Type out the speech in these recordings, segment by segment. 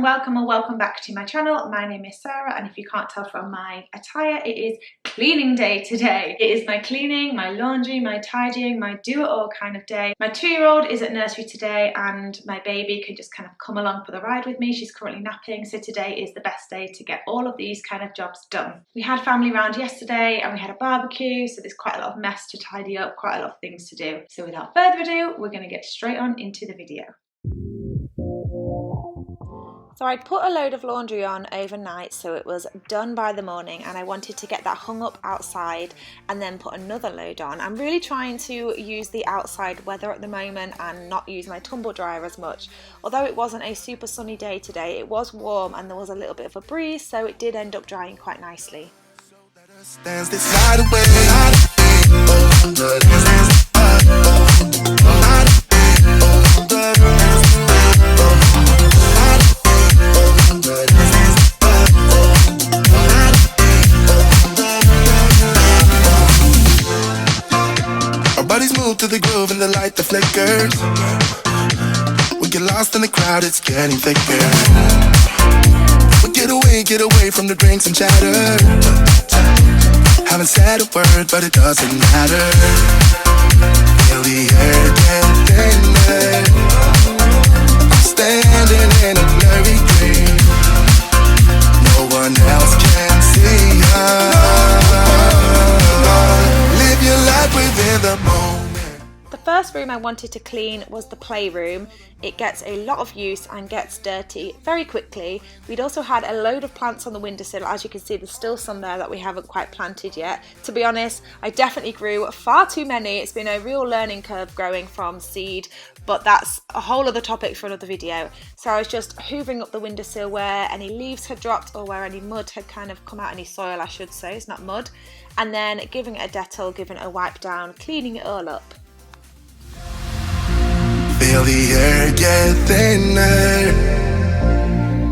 welcome or welcome back to my channel. My name is Sarah, and if you can't tell from my attire, it is cleaning day today. It is my cleaning, my laundry, my tidying, my do-it-all kind of day. My 2-year-old is at nursery today and my baby can just kind of come along for the ride with me. She's currently napping, so today is the best day to get all of these kind of jobs done. We had family round yesterday and we had a barbecue, so there's quite a lot of mess to tidy up, quite a lot of things to do. So without further ado, we're going to get straight on into the video. So I'd put a load of laundry on overnight so it was done by the morning, and I wanted to get that hung up outside and then put another load on. I'm really trying to use the outside weather at the moment and not use my tumble dryer as much. Although it wasn't a super sunny day today, it was warm and there was a little bit of a breeze, so it did end up drying quite nicely. To the groove and the light that flickers. We get lost in the crowd, it's getting thicker. We get away from the drinks and chatter. Haven't said a word, but it doesn't matter. Feel the air get thinner. I'm standing in a blurry dream. No one else can see us. Live your life within the moment. The first room I wanted to clean was the playroom. It gets a lot of use and gets dirty very quickly. We'd also had a load of plants on the windowsill. As you can see, there's still some there that we haven't quite planted yet. To be honest, I definitely grew far too many. It's been a real learning curve growing from seed, but that's a whole other topic for another video. So I was just hoovering up the windowsill where any leaves had dropped or where any mud had kind of come out, any soil I should say, it's not mud, and then giving it a Dettol, giving it a wipe down, cleaning it all up. Feel the air get thinner.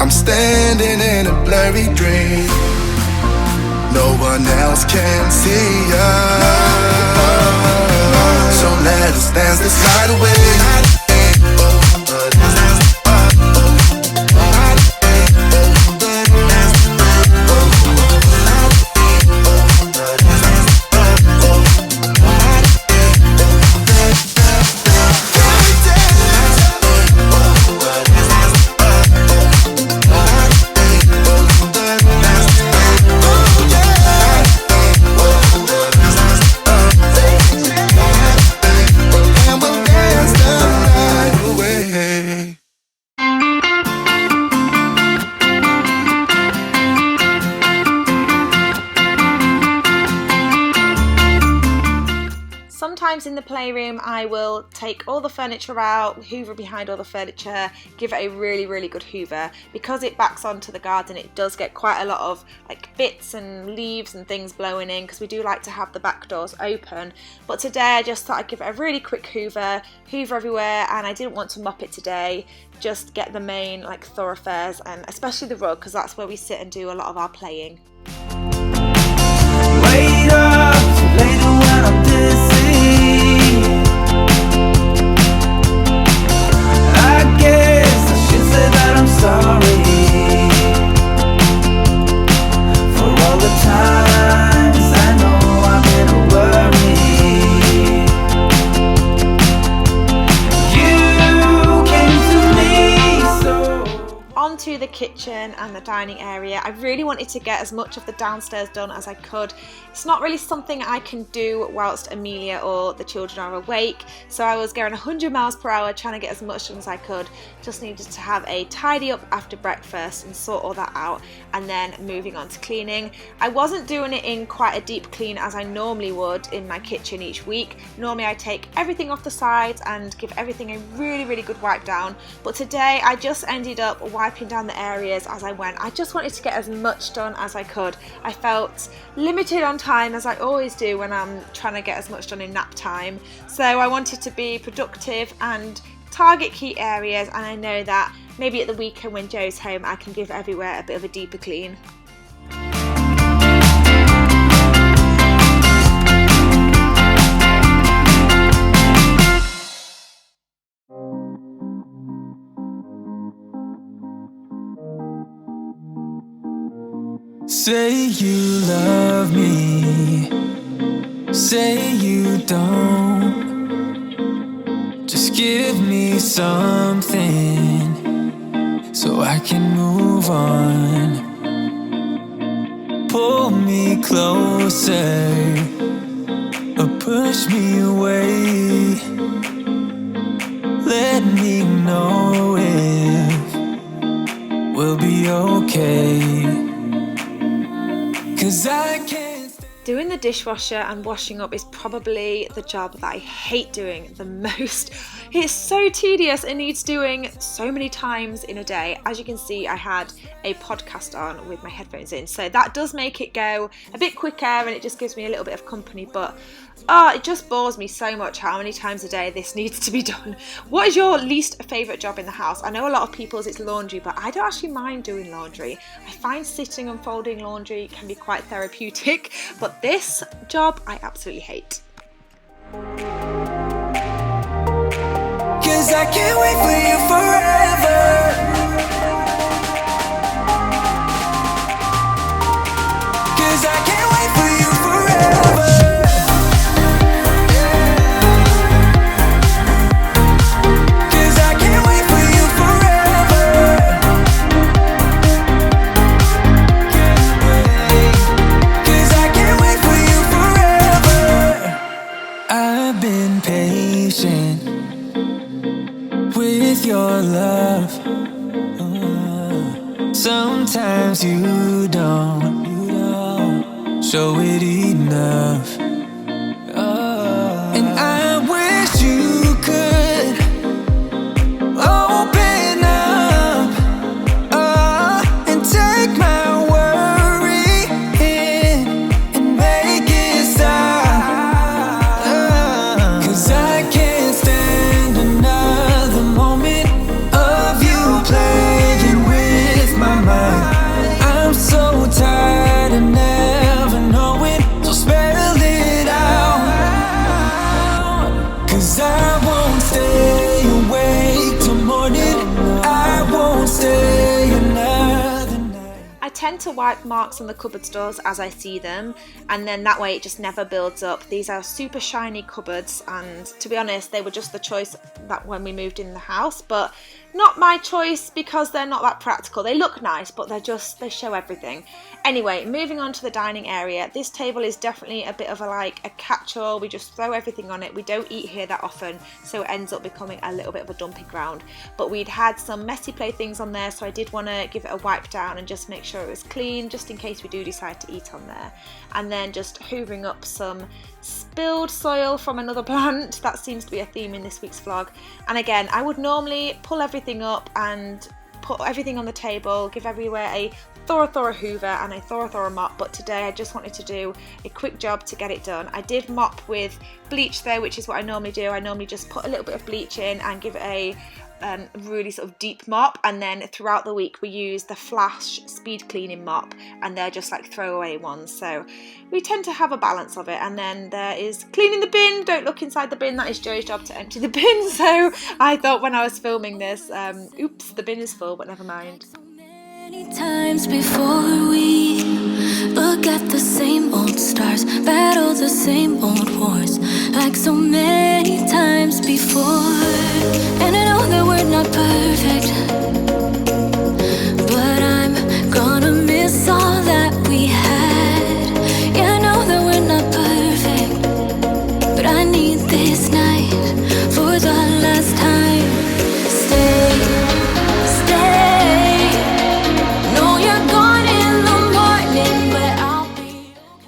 I'm standing in a blurry dream. No one else can see us. So let us dance this night away. Sometimes in the playroom I will take all the furniture out, hoover behind all the furniture, give it a really good hoover. Because it backs onto the garden, it does get quite a lot of like bits and leaves and things blowing in, because we do like to have the back doors open. But today I just thought I'd give it a really quick hoover everywhere, and I didn't want to mop it today, just get the main like thoroughfares and especially the rug, because that's where we sit and do a lot of our playing. Wait up, later when I'm dizzy. I guess I should say that I'm sorry for all the times I know I'm in a worry. You came to me so. Onto the kitchen and the dining area. I really wanted to get as much of the downstairs done as I could. It's not really something I can do whilst Amelia or the children are awake, so I was going 100 miles per hour trying to get as much done as I could. Just needed to have a tidy up after breakfast and sort all that out, and then moving on to cleaning. I wasn't doing it in quite a deep clean as I normally would in my kitchen each week. Normally I take everything off the sides and give everything a really good wipe down, but today I just ended up wiping down the areas as I went. I just wanted to get as much done as I could. I felt limited on time, as I always do when I'm trying to get as much done in nap time, so I wanted to be productive and target key areas, and I know that maybe at the weekend when Joe's home I can give everywhere a bit of a deeper clean. Say you love me, say you don't. Just give me something so I can move on. Pull me closer or push me away. Let me know if we'll be okay. 'Cause I can't. Doing the dishwasher and washing up is probably the job that I hate doing the most. It's so tedious. It needs doing so many times in a day. As you can see, I had a podcast on with my headphones in, so that does make it go a bit quicker and it just gives me a little bit of company, but it just bores me so much how many times a day this needs to be done. What is your least favourite job in the house? I know a lot of people's it's laundry, but I don't actually mind doing laundry. I find sitting and folding laundry can be quite therapeutic, but this job I absolutely hate. 'Cause I can't wait for you forever. 'Cause I can't wait for you forever. 'Cause I can't wait for you forever. 'Cause I can't wait for you forever. I've been patient with your love. Sometimes you don't show it enough. And I wish you could open up and take my worry in and make it stop. 'Cause I can't stand another moment of you playing with my mind. I'm so tired of never knowing, so spell it out. 'Cause I won't stay awake till morning. I won't stay another night. I tend to wipe marks on the cupboard doors as I see them, and then that way it just never builds up. These are super shiny cupboards, and to be honest, they were just the choice that when we moved in the house, but not my choice because they're not that practical. They look nice, but they show everything. Anyway, moving on to the dining area. This table is definitely a bit of a catch-all. We just throw everything on it. We don't eat here that often, so it ends up becoming a little bit of a dumping ground. But we'd had some messy playthings on there, so I did want to give it a wipe down and just make sure it was clean, just in case we do decide to eat on there. And then just hoovering up some spilled soil from another plant. That seems to be a theme in this week's vlog. And again, I would normally pull everything up and put everything on the table, give everywhere a thorough hoover and a thorough mop, but today I just wanted to do a quick job to get it done. I did mop with bleach though, which is what I normally do. I normally just put a little bit of bleach in and give it a really sort of deep mop, and then throughout the week we use the Flash speed cleaning mop, and they're just like throwaway ones, so we tend to have a balance of it. And then there is cleaning the bin. Don't look inside the bin, that is Joe's job to empty the bin. So I thought when I was filming this, oops, the bin is full, but never mind. Many times before we look at the same old stars, battle the same old wars, like so many times before. And I know that we're not perfect, but I'm gonna miss all that we had. Yeah, I know that we're not perfect, but I need this night for the last time. Stay.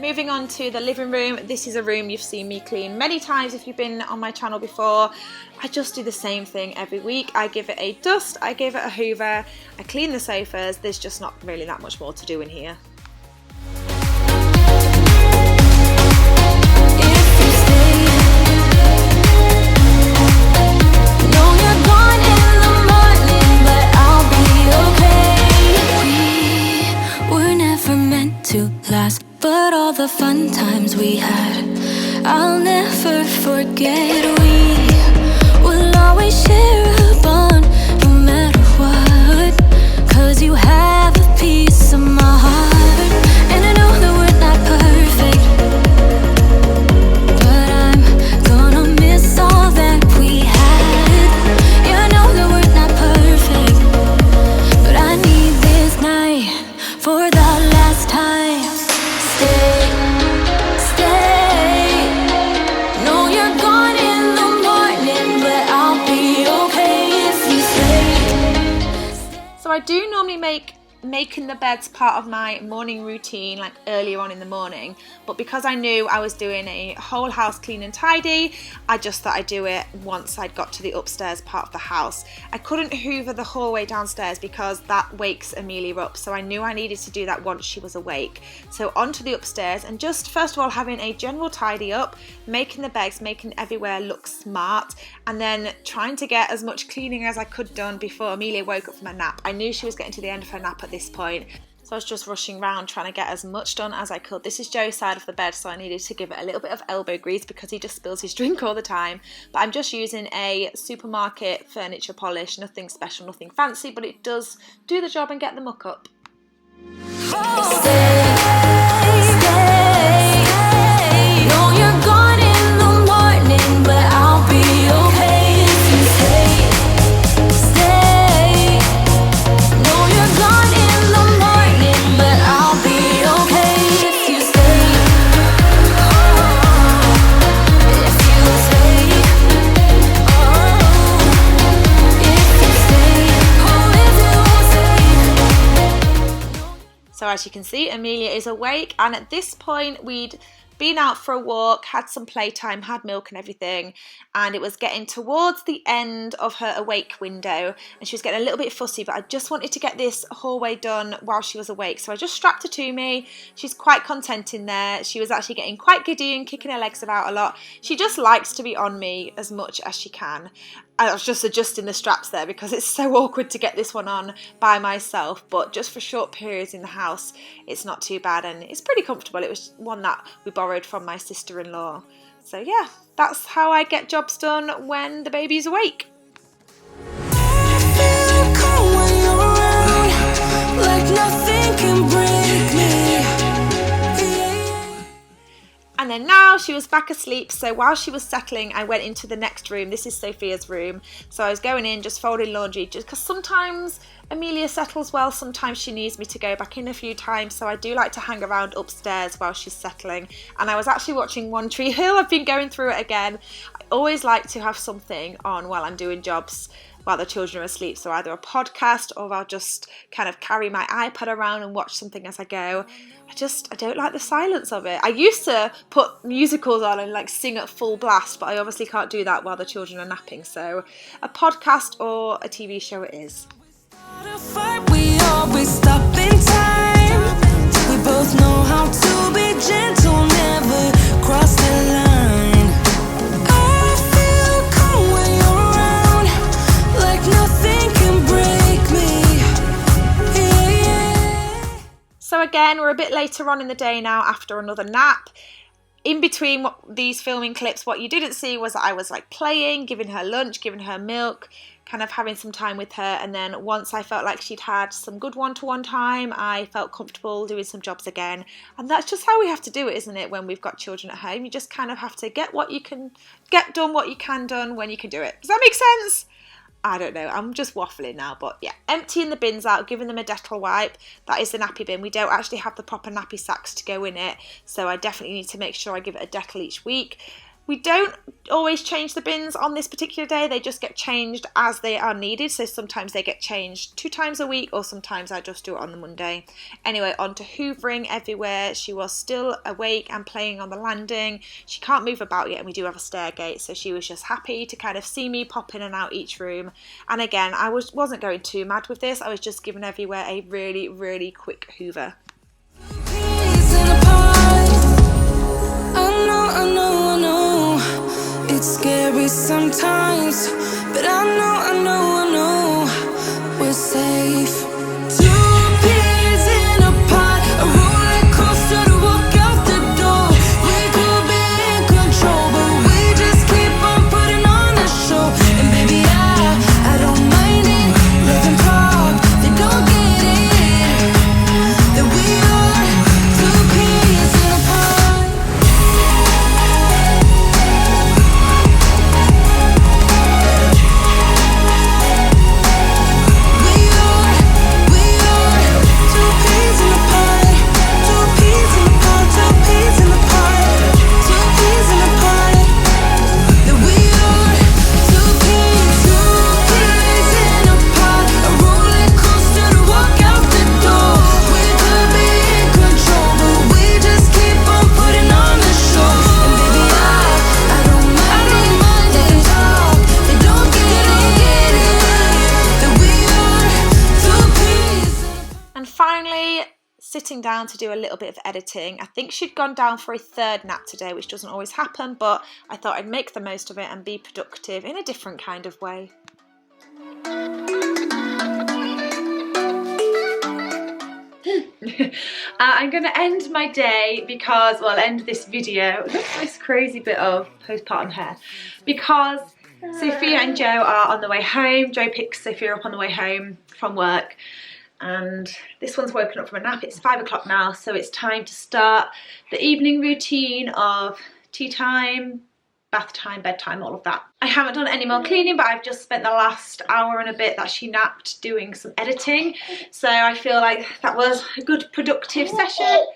Moving on to the living room. This is a room you've seen me clean many times if you've been on my channel before. I just do the same thing every week. I give it a dust, I give it a hoover, I clean the sofas. There's just not really that much more to do in here. Last, but all the fun times we had, I'll never forget. We will always share a bond, no matter what, 'cause you have a piece of my heart. I do normally make making the beds part of my morning routine, like earlier on in the morning, but because I knew I was doing a whole house clean and tidy, I just thought I'd do it once I'd got to the upstairs part of the house. I couldn't hoover the hallway downstairs because that wakes Amelia up, so I knew I needed to do that once she was awake. So onto the upstairs and just first of all having a general tidy up, making the beds, making everywhere look smart, and then trying to get as much cleaning as I could done before Amelia woke up from her nap. I knew she was getting to the end of her nap at this point, so I was just rushing around trying to get as much done as I could. This is Joe's side of the bed, so I needed to give it a little bit of elbow grease because he just spills his drink all the time. But I'm just using a supermarket furniture polish, nothing special, nothing fancy, but it does do the job and get the muck up. So as you can see, Amelia is awake, and at this point we'd been out for a walk, had some playtime, had milk and everything, and it was getting towards the end of her awake window and she was getting a little bit fussy, but I just wanted to get this hallway done while she was awake, so I just strapped her to me. She's quite content in there. She was actually getting quite giddy and kicking her legs about a lot. She just likes to be on me as much as she can. I was just adjusting the straps there because it's so awkward to get this one on by myself, but just for short periods in the house it's not too bad and it's pretty comfortable. It was one that we borrowed from my sister-in-law. So yeah, that's how I get jobs done when the baby's awake. And then now she was back asleep, so while she was settling I went into the next room. This is Sophia's room, so I was going in just folding laundry, just because sometimes Amelia settles well, sometimes she needs me to go back in a few times, so I do like to hang around upstairs while she's settling. And I was actually watching One Tree Hill. I've been going through it again. I always like to have something on while I'm doing jobs while the children are asleep, so either a podcast or I'll just kind of carry my iPad around and watch something as I go. I don't like the silence of it. I used to put musicals on and like sing at full blast, but I obviously can't do that while the children are napping, so a podcast or a TV show it is. We always stop in time. We both know how to be gentle, never cross the line. I feel calm when you're around, like nothing can break me. Yeah. So again, we're a bit later on in the day now after another nap. In between these filming clips, what you didn't see was that I was like playing, giving her lunch, giving her milk, kind of having some time with her, and then once I felt like she'd had some good one-to-one time, I felt comfortable doing some jobs again. And that's just how we have to do it, isn't it, when we've got children at home? You just kind of have to get what you can done when you can do it. Does that make sense? I don't know, I'm just waffling now, but yeah. Emptying the bins out, giving them a Dettol wipe. That is the nappy bin. We don't actually have the proper nappy sacks to go in it, so I definitely need to make sure I give it a Dettol each week. We don't always change the bins on this particular day, they just get changed as they are needed, so sometimes they get changed 2 times a week, or sometimes I just do it on the Monday. Anyway, on to hoovering everywhere. She was still awake and playing on the landing. She can't move about yet, and we do have a stair gate, so she was just happy to kind of see me pop in and out each room. And again, I wasn't going too mad with this, I was just giving everywhere a really, really quick hoover. I know, it's scary sometimes, but I know, we're safe. 2 peas in a pod, a roller coaster to walk out the door. We could be in control, but we just keep on putting on the show. And baby, I don't mind it, let them talk, they don't get it, that we are 2 peas in a pod. sitting down to do a little bit of editing. I think she'd gone down for a third nap today, which doesn't always happen, but I thought I'd make the most of it and be productive in a different kind of way. I'm going to end my day because, well, end this video. Look at this crazy bit of postpartum hair. Because Sophia and Joe are on the way home. Joe picks Sophia up on the way home from work. And this one's woken up from a nap. It's 5 o'clock now, so it's time to start the evening routine of tea time, bath time, bedtime, all of that. I haven't done any more cleaning, but I've just spent the last hour and a bit that she napped doing some editing. So I feel like that was a good productive session.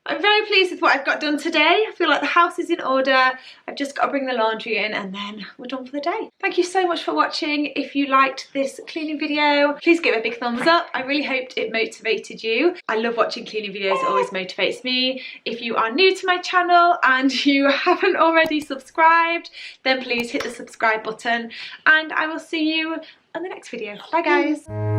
I'm very pleased with what I've got done today. I feel like the house is in order. I've just got to bring the laundry in and then we're done for the day. Thank you so much for watching. If you liked this cleaning video, please give it a big thumbs up. I really hoped it motivated you. I love watching cleaning videos, it always motivates me. If you are new to my channel and you haven't already subscribed, then please hit the subscribe button and I will see you on the next video. Bye guys.